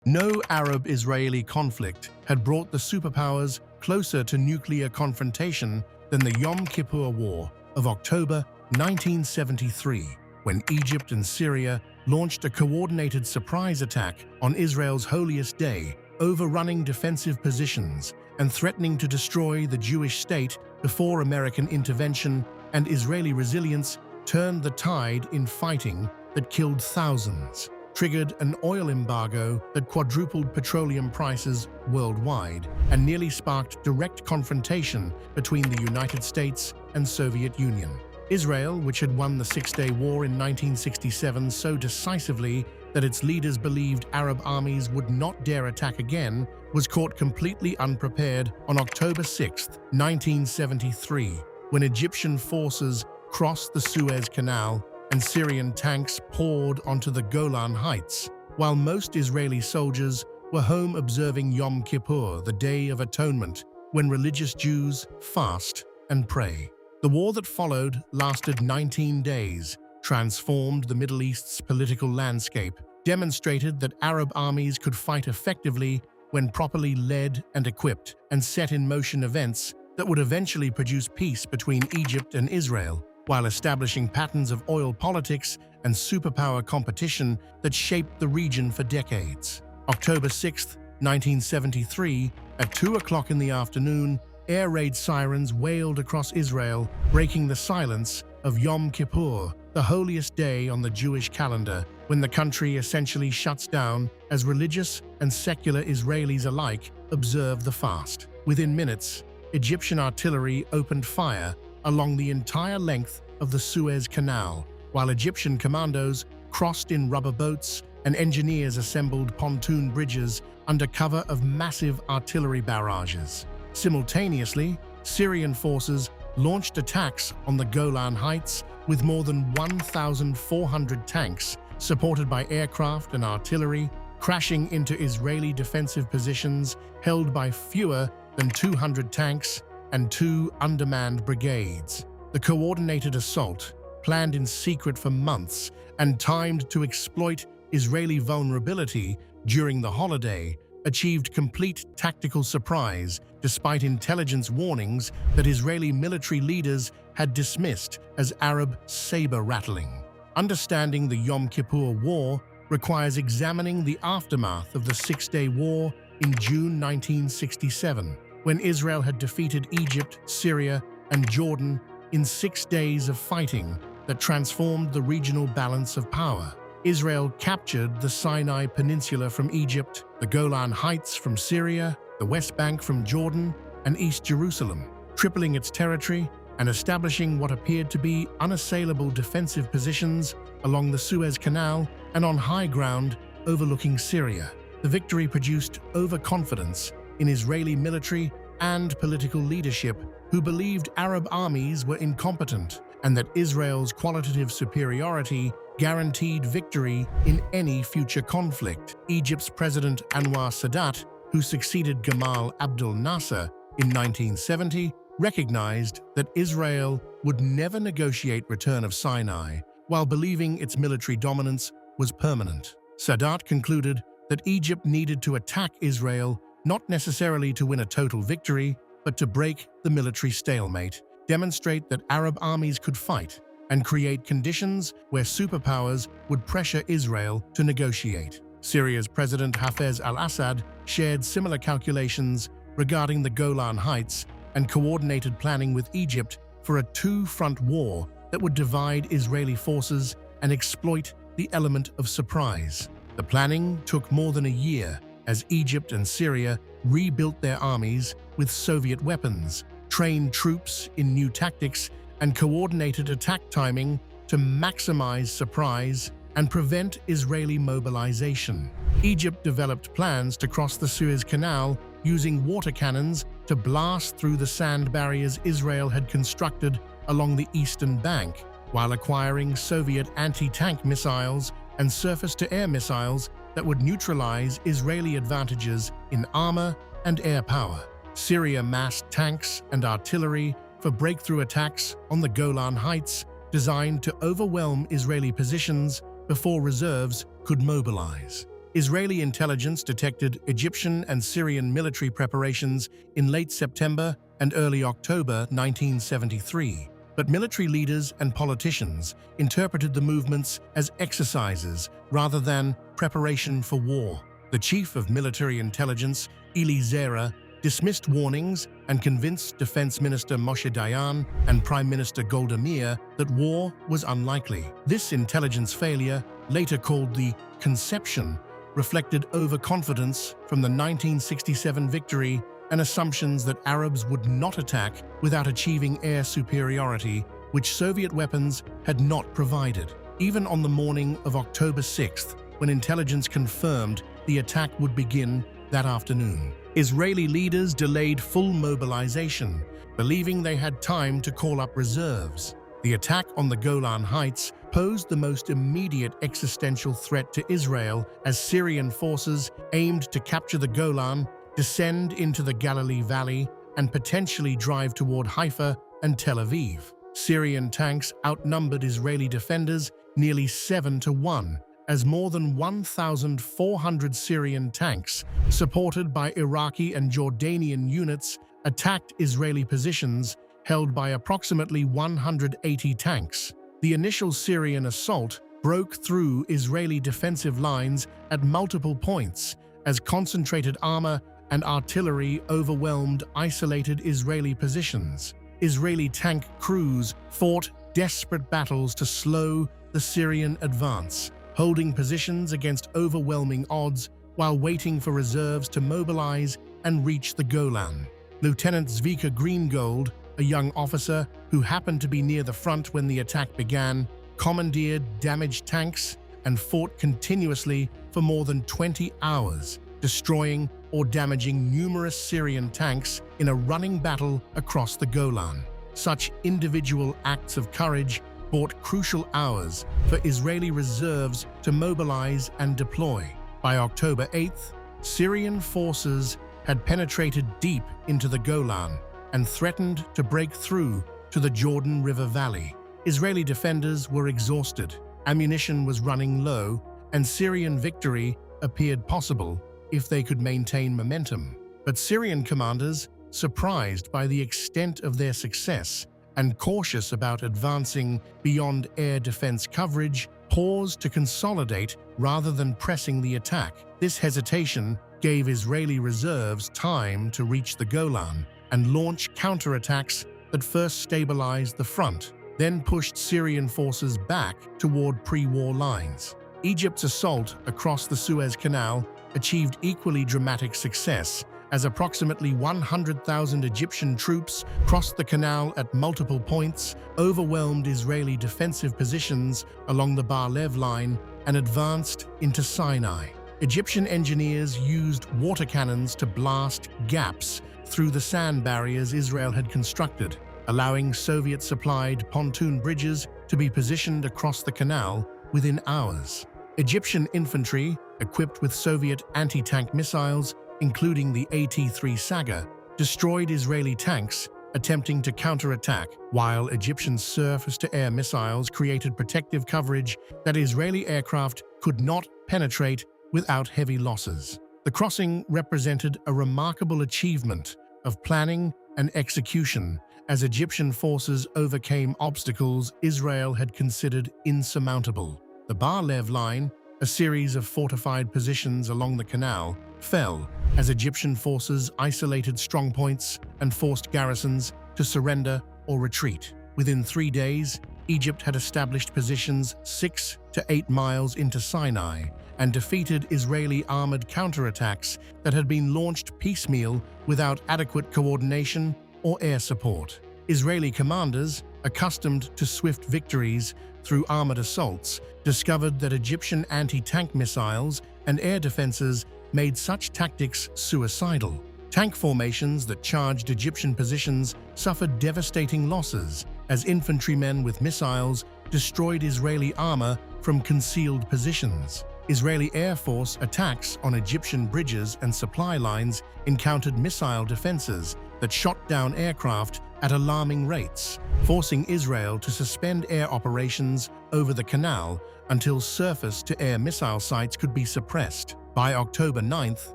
No Arab-Israeli conflict had brought the superpowers closer to nuclear confrontation than the Yom Kippur War of October 1973, when Egypt and Syria launched a coordinated surprise attack on Israel's holiest day, overrunning defensive positions and threatening to destroy the Jewish state before American intervention and Israeli resilience turned the tide in fighting that killed thousands, triggered an oil embargo that quadrupled petroleum prices worldwide, and nearly sparked direct confrontation between the United States and Soviet Union. Israel, which had won the Six-Day War in 1967 so decisively that its leaders believed Arab armies would not dare attack again, was caught completely unprepared on October 6, 1973, when Egyptian forces crossed the Suez Canal and Syrian tanks poured onto the Golan Heights, while most Israeli soldiers were home observing Yom Kippur, the Day of Atonement, when religious Jews fast and pray. The war that followed lasted 19 days, transformed the Middle East's political landscape, demonstrated that Arab armies could fight effectively when properly led and equipped, and set in motion events that would eventually produce peace between Egypt and Israel, while establishing patterns of oil politics and superpower competition that shaped the region for decades. October 6, 1973, at 2 o'clock in the afternoon, air raid sirens wailed across Israel, breaking the silence of Yom Kippur, the holiest day on the Jewish calendar, when the country essentially shuts down as religious and secular Israelis alike observe the fast. Within minutes, Egyptian artillery opened fire along the entire length of the Suez Canal, while Egyptian commandos crossed in rubber boats and engineers assembled pontoon bridges under cover of massive artillery barrages. Simultaneously, Syrian forces launched attacks on the Golan Heights with more than 1,400 tanks, supported by aircraft and artillery, crashing into Israeli defensive positions held by fewer than 200 tanks and 2 undermanned brigades. The coordinated assault, planned in secret for months and timed to exploit Israeli vulnerability during the holiday, achieved complete tactical surprise despite intelligence warnings that Israeli military leaders had dismissed as Arab saber-rattling. Understanding the Yom Kippur War requires examining the aftermath of the Six-Day War in June 1967, when Israel had defeated Egypt, Syria, and Jordan in 6 days of fighting that transformed the regional balance of power. Israel captured the Sinai Peninsula from Egypt, the Golan Heights from Syria, the West Bank from Jordan, and East Jerusalem, tripling its territory and establishing what appeared to be unassailable defensive positions along the Suez Canal and on high ground overlooking Syria. The victory produced overconfidence in Israeli military and political leadership, who believed Arab armies were incompetent and that Israel's qualitative superiority guaranteed victory in any future conflict. Egypt's President Anwar Sadat, who succeeded Gamal Abdel Nasser in 1970, recognized that Israel would never negotiate return of Sinai, while believing its military dominance was permanent. Sadat concluded that Egypt needed to attack Israel not necessarily to win a total victory, but to break the military stalemate, demonstrate that Arab armies could fight, and create conditions where superpowers would pressure Israel to negotiate. Syria's President Hafez al-Assad shared similar calculations regarding the Golan Heights and coordinated planning with Egypt for a two-front war that would divide Israeli forces and exploit the element of surprise. The planning took more than a year as Egypt and Syria rebuilt their armies with Soviet weapons, trained troops in new tactics, and coordinated attack timing to maximize surprise and prevent Israeli mobilization. Egypt developed plans to cross the Suez Canal using water cannons to blast through the sand barriers Israel had constructed along the eastern bank, while acquiring Soviet anti-tank missiles and surface-to-air missiles that would neutralize Israeli advantages in armor and air power. Syria massed tanks and artillery for breakthrough attacks on the Golan Heights, designed to overwhelm Israeli positions before reserves could mobilize. Israeli intelligence detected Egyptian and Syrian military preparations in late September and early October 1973. But military leaders and politicians interpreted the movements as exercises rather than preparation for war. The chief of military intelligence, Eli Zera, dismissed warnings and convinced Defense Minister Moshe Dayan and Prime Minister Golda Meir that war was unlikely. This intelligence failure, later called the conception, reflected overconfidence from the 1967 victory and assumptions that Arabs would not attack without achieving air superiority, which Soviet weapons had not provided. Even on the morning of October 6th, when intelligence confirmed the attack would begin that afternoon, Israeli leaders delayed full mobilization, believing they had time to call up reserves. The attack on the Golan Heights posed the most immediate existential threat to Israel as Syrian forces aimed to capture the Golan, descend into the Galilee Valley, and potentially drive toward Haifa and Tel Aviv. Syrian tanks outnumbered Israeli defenders nearly 7-1, as more than 1,400 Syrian tanks, supported by Iraqi and Jordanian units, attacked Israeli positions held by approximately 180 tanks. The initial Syrian assault broke through Israeli defensive lines at multiple points as concentrated armor and artillery overwhelmed isolated Israeli positions. Israeli tank crews fought desperate battles to slow the Syrian advance, holding positions against overwhelming odds while waiting for reserves to mobilize and reach the Golan. Lieutenant Zvika Greengold, a young officer who happened to be near the front when the attack began, commandeered damaged tanks and fought continuously for more than 20 hours, destroying or damaging numerous Syrian tanks in a running battle across the Golan. Such individual acts of courage bought crucial hours for Israeli reserves to mobilize and deploy. By October 8th, Syrian forces had penetrated deep into the Golan and threatened to break through to the Jordan River Valley. Israeli defenders were exhausted, ammunition was running low, and Syrian victory appeared possible if they could maintain momentum. But Syrian commanders, surprised by the extent of their success and cautious about advancing beyond air defense coverage, paused to consolidate rather than pressing the attack. This hesitation gave Israeli reserves time to reach the Golan and launch counterattacks that first stabilized the front, then pushed Syrian forces back toward pre-war lines. Egypt's assault across the Suez Canal achieved equally dramatic success, as approximately 100,000 Egyptian troops crossed the canal at multiple points, overwhelmed Israeli defensive positions along the Bar-Lev line, and advanced into Sinai. Egyptian engineers used water cannons to blast gaps through the sand barriers Israel had constructed, allowing Soviet-supplied pontoon bridges to be positioned across the canal within hours. Egyptian infantry, equipped with Soviet anti-tank missiles, including the AT-3 Saga, destroyed Israeli tanks attempting to counterattack, while Egyptian surface-to-air missiles created protective coverage that Israeli aircraft could not penetrate without heavy losses. The crossing represented a remarkable achievement of planning and execution as Egyptian forces overcame obstacles Israel had considered insurmountable. The Bar-Lev line, a series of fortified positions along the canal, fell as Egyptian forces isolated strongpoints and forced garrisons to surrender or retreat. Within 3 days, Egypt had established positions 6 to 8 miles into Sinai and defeated Israeli armored counterattacks that had been launched piecemeal without adequate coordination or air support. Israeli commanders, accustomed to swift victories through armored assaults, discovered that Egyptian anti-tank missiles and air defenses made such tactics suicidal. Tank formations that charged Egyptian positions suffered devastating losses as infantrymen with missiles destroyed Israeli armor from concealed positions. Israeli Air Force attacks on Egyptian bridges and supply lines encountered missile defenses that shot down aircraft at alarming rates, forcing Israel to suspend air operations over the canal until surface-to-air missile sites could be suppressed. By October 9th,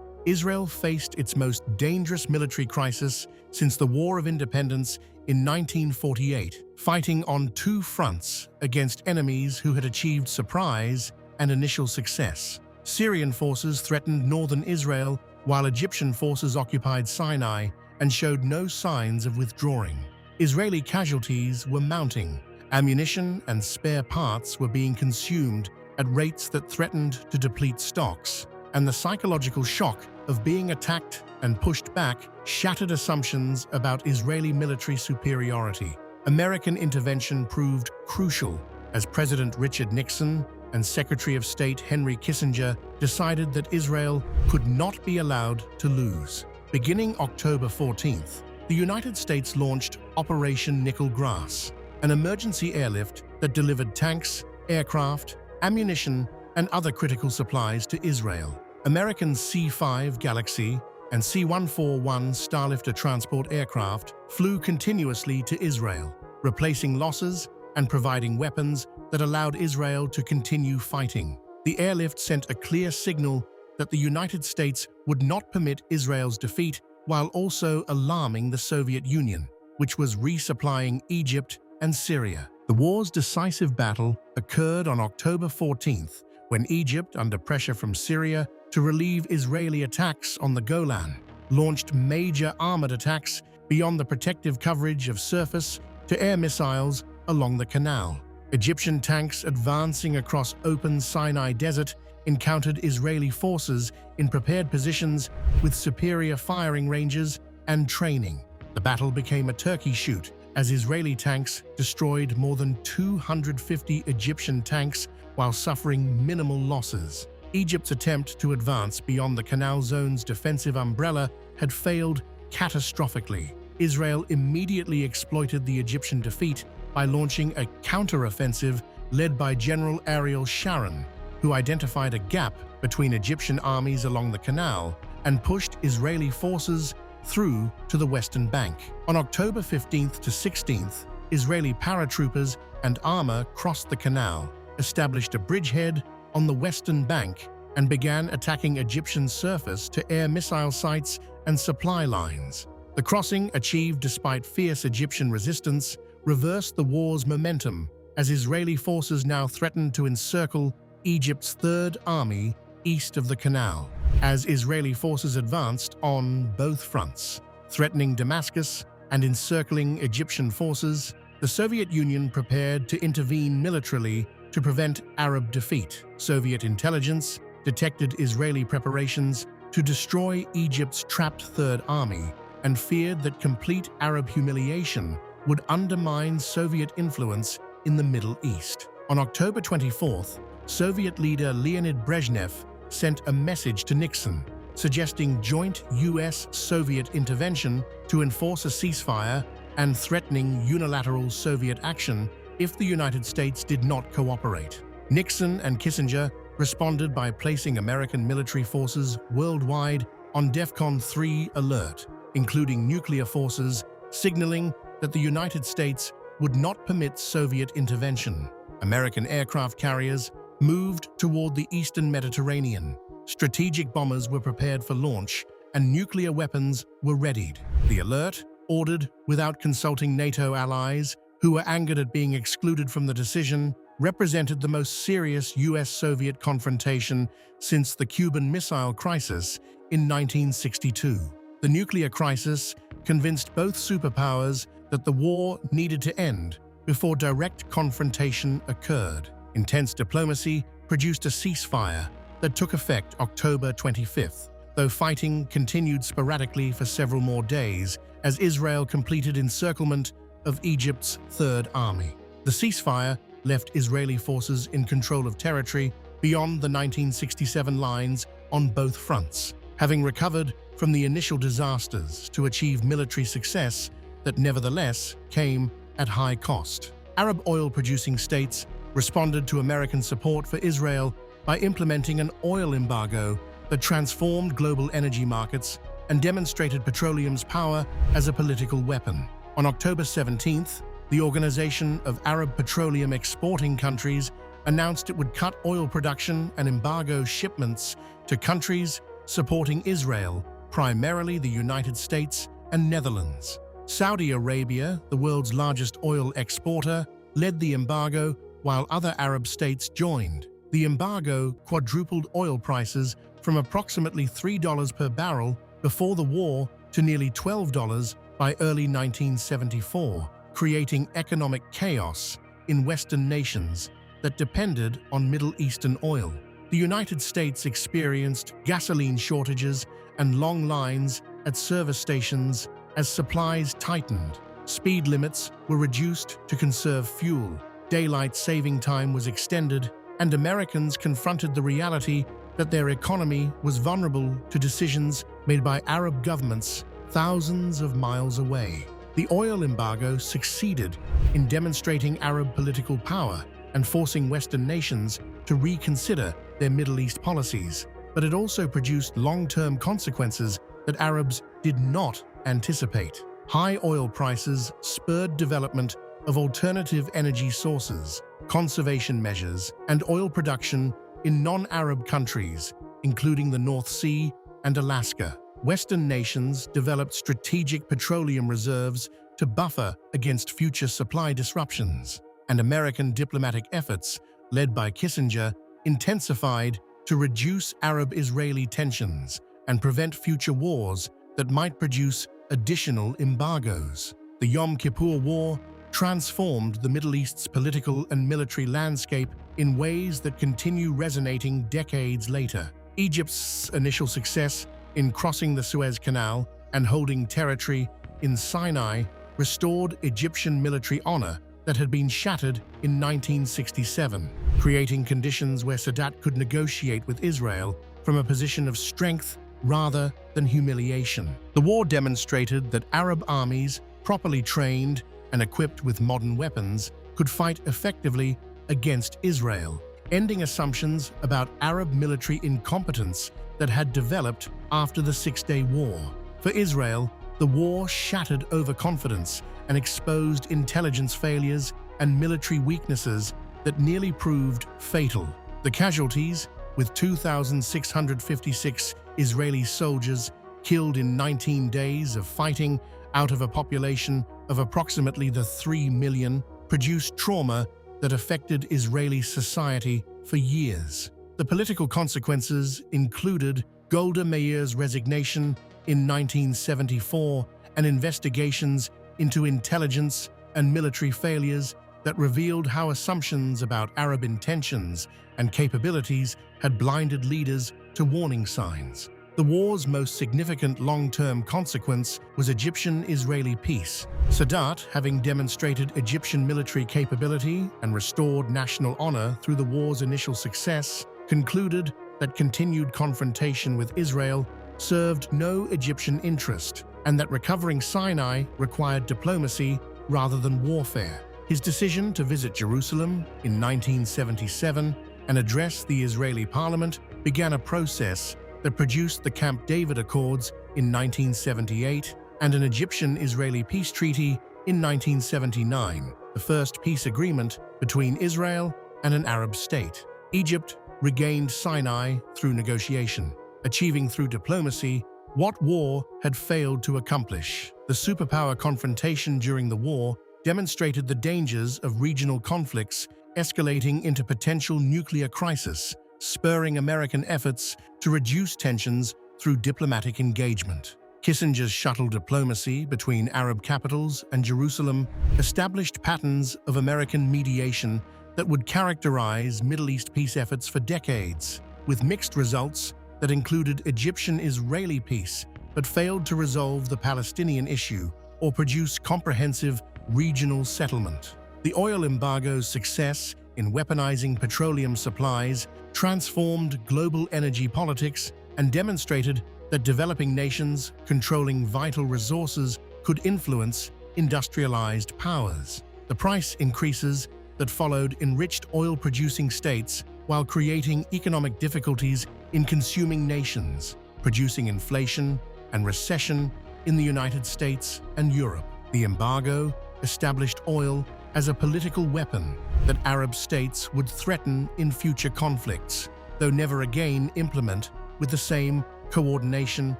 Israel faced its most dangerous military crisis since the War of Independence in 1948, fighting on two fronts against enemies who had achieved surprise and initial success. Syrian forces threatened northern Israel, while Egyptian forces occupied Sinai and showed no signs of withdrawing. Israeli casualties were mounting. Ammunition and spare parts were being consumed at rates that threatened to deplete stocks, and the psychological shock of being attacked and pushed back shattered assumptions about Israeli military superiority. American intervention proved crucial as President Richard Nixon and Secretary of State Henry Kissinger decided that Israel could not be allowed to lose. Beginning October 14th, the United States launched Operation Nickel Grass, an emergency airlift that delivered tanks, aircraft, ammunition, and other critical supplies to Israel. American C-5 Galaxy and C-141 Starlifter transport aircraft flew continuously to Israel, replacing losses and providing weapons that allowed Israel to continue fighting. The airlift sent a clear signal that the United States would not permit Israel's defeat, while also alarming the Soviet Union, which was resupplying Egypt and Syria. The war's decisive battle occurred on October 14th, when Egypt, under pressure from Syria to relieve Israeli attacks on the Golan, launched major armored attacks beyond the protective coverage of surface-to-air missiles along the canal. Egyptian tanks advancing across open Sinai Desert encountered Israeli forces in prepared positions with superior firing ranges and training. The battle became a turkey shoot as Israeli tanks destroyed more than 250 Egyptian tanks while suffering minimal losses. Egypt's attempt to advance beyond the canal zone's defensive umbrella had failed catastrophically. Israel immediately exploited the Egyptian defeat by launching a counteroffensive led by General Ariel Sharon, who identified a gap between Egyptian armies along the canal and pushed Israeli forces through to the western bank. On October 15th to 16th, Israeli paratroopers and armor crossed the canal, established a bridgehead on the western bank, and began attacking Egyptian surface-to-air missile sites and supply lines. The crossing, achieved despite fierce Egyptian resistance, reversed the war's momentum as Israeli forces now threatened to encircle Egypt's Third Army east of the canal. As Israeli forces advanced on both fronts, threatening Damascus and encircling Egyptian forces, the Soviet Union prepared to intervene militarily to prevent Arab defeat. Soviet intelligence detected Israeli preparations to destroy Egypt's trapped Third Army and feared that complete Arab humiliation would undermine Soviet influence in the Middle East. On October 24th, Soviet leader Leonid Brezhnev sent a message to Nixon, suggesting joint US-Soviet intervention to enforce a ceasefire and threatening unilateral Soviet action if the United States did not cooperate. Nixon and Kissinger responded by placing American military forces worldwide on DEFCON 3 alert, including nuclear forces, signaling that the United States would not permit Soviet intervention. American aircraft carriers moved toward the eastern Mediterranean. Strategic bombers were prepared for launch, and nuclear weapons were readied. The alert, ordered without consulting NATO allies, who were angered at being excluded from the decision, represented the most serious US-Soviet confrontation since the Cuban Missile Crisis in 1962. The nuclear crisis convinced both superpowers that the war needed to end before direct confrontation occurred. Intense diplomacy produced a ceasefire that took effect October 25th, though fighting continued sporadically for several more days as Israel completed encirclement of Egypt's Third Army. The ceasefire left Israeli forces in control of territory beyond the 1967 lines on both fronts, having recovered from the initial disasters to achieve military success that nevertheless came at high cost. Arab oil-producing states responded to American support for Israel by implementing an oil embargo that transformed global energy markets and demonstrated petroleum's power as a political weapon. On October 17th, the Organization of Arab Petroleum Exporting Countries announced it would cut oil production and embargo shipments to countries supporting Israel, primarily the United States and Netherlands. Saudi Arabia, the world's largest oil exporter, led the embargo while other Arab states joined. The embargo quadrupled oil prices from approximately $3 per barrel before the war to nearly $12 by early 1974, creating economic chaos in Western nations that depended on Middle Eastern oil. The United States experienced gasoline shortages and long lines at service stations as supplies tightened. Speed limits were reduced to conserve fuel, daylight saving time was extended, and Americans confronted the reality that their economy was vulnerable to decisions made by Arab governments thousands of miles away. The oil embargo succeeded in demonstrating Arab political power and forcing Western nations to reconsider their Middle East policies, but it also produced long-term consequences that Arabs did not anticipate. High oil prices spurred development of alternative energy sources, conservation measures, and oil production in non-Arab countries, including the North Sea and Alaska. Western nations developed strategic petroleum reserves to buffer against future supply disruptions, and American diplomatic efforts, led by Kissinger, intensified to reduce Arab-Israeli tensions and prevent future wars that might produce additional embargoes. The Yom Kippur War transformed the Middle East's political and military landscape in ways that continue resonating decades later. Egypt's initial success in crossing the Suez Canal and holding territory in Sinai restored Egyptian military honor that had been shattered in 1967, creating conditions where Sadat could negotiate with Israel from a position of strength rather than humiliation. The war demonstrated that Arab armies, properly trained and equipped with modern weapons, could fight effectively against Israel, ending assumptions about Arab military incompetence that had developed after the Six-Day War. For Israel, the war shattered overconfidence and exposed intelligence failures and military weaknesses that nearly proved fatal. The casualties, with 2,656 Israeli soldiers killed in 19 days of fighting out of a population of approximately 3 million, produced trauma that affected Israeli society for years. The political consequences included Golda Meir's resignation in 1974 and investigations into intelligence and military failures that revealed how assumptions about Arab intentions and capabilities had blinded leaders to warning signs. The war's most significant long-term consequence was Egyptian-Israeli peace. Sadat, having demonstrated Egyptian military capability and restored national honor through the war's initial success, concluded that continued confrontation with Israel served no Egyptian interest, and that recovering Sinai required diplomacy rather than warfare. His decision to visit Jerusalem in 1977 and address the Israeli parliament began a process that produced the Camp David Accords in 1978 and an Egyptian-Israeli peace treaty in 1979, the first peace agreement between Israel and an Arab state. Egypt regained Sinai through negotiation, achieving through diplomacy what war had failed to accomplish. The superpower confrontation during the war demonstrated the dangers of regional conflicts escalating into potential nuclear crisis, spurring American efforts to reduce tensions through diplomatic engagement. Kissinger's shuttle diplomacy between Arab capitals and Jerusalem established patterns of American mediation that would characterize Middle East peace efforts for decades, with mixed results that included Egyptian-Israeli peace but failed to resolve the Palestinian issue or produce comprehensive regional settlement. The oil embargo's success in weaponizing petroleum supplies transformed global energy politics and demonstrated that developing nations controlling vital resources could influence industrialized powers. The price increases that followed enriched oil-producing states while creating economic difficulties in consuming nations, producing inflation and recession in the United States and Europe. The embargo established oil as a political weapon that Arab states would threaten in future conflicts, though never again implement with the same coordination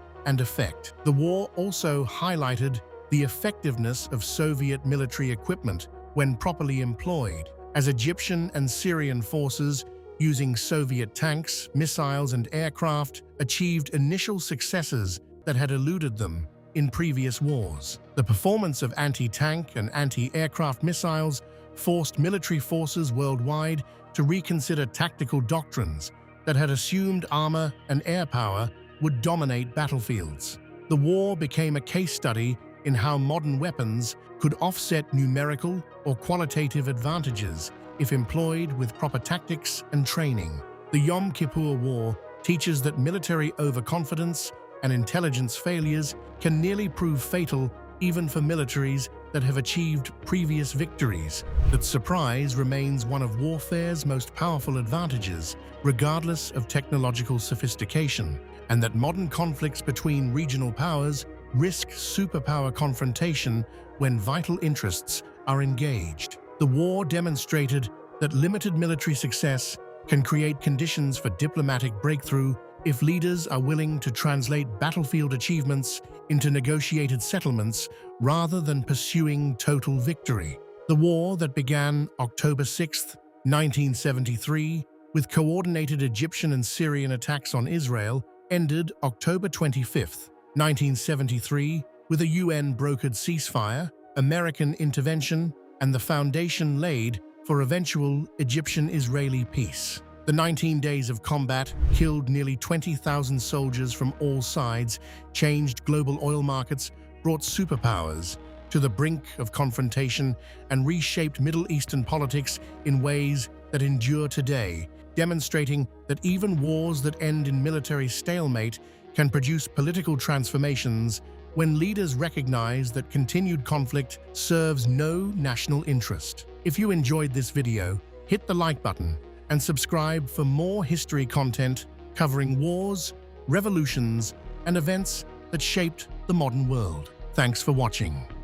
and effect. The war also highlighted the effectiveness of Soviet military equipment when properly employed, as Egyptian and Syrian forces, using Soviet tanks, missiles, and aircraft, achieved initial successes that had eluded them in previous wars. The performance of anti-tank and anti-aircraft missiles forced military forces worldwide to reconsider tactical doctrines that had assumed armor and air power would dominate battlefields. The war became a case study in how modern weapons could offset numerical or qualitative advantages if employed with proper tactics and training. The Yom Kippur War teaches that military overconfidence and intelligence failures can nearly prove fatal even for militaries that have achieved previous victories, that surprise remains one of warfare's most powerful advantages, regardless of technological sophistication, and that modern conflicts between regional powers risk superpower confrontation when vital interests are engaged. The war demonstrated that limited military success can create conditions for diplomatic breakthrough if leaders are willing to translate battlefield achievements into negotiated settlements rather than pursuing total victory. The war that began October 6, 1973, with coordinated Egyptian and Syrian attacks on Israel, ended October 25, 1973, with a UN-brokered ceasefire, American intervention, and the foundation laid for eventual Egyptian-Israeli peace. The 19 days of combat killed nearly 20,000 soldiers from all sides, changed global oil markets, brought superpowers to the brink of confrontation, and reshaped Middle Eastern politics in ways that endure today, demonstrating that even wars that end in military stalemate can produce political transformations when leaders recognize that continued conflict serves no national interest. If you enjoyed this video, hit the like button and subscribe for more history content covering wars, revolutions, and events that shaped the modern world. Thanks for watching.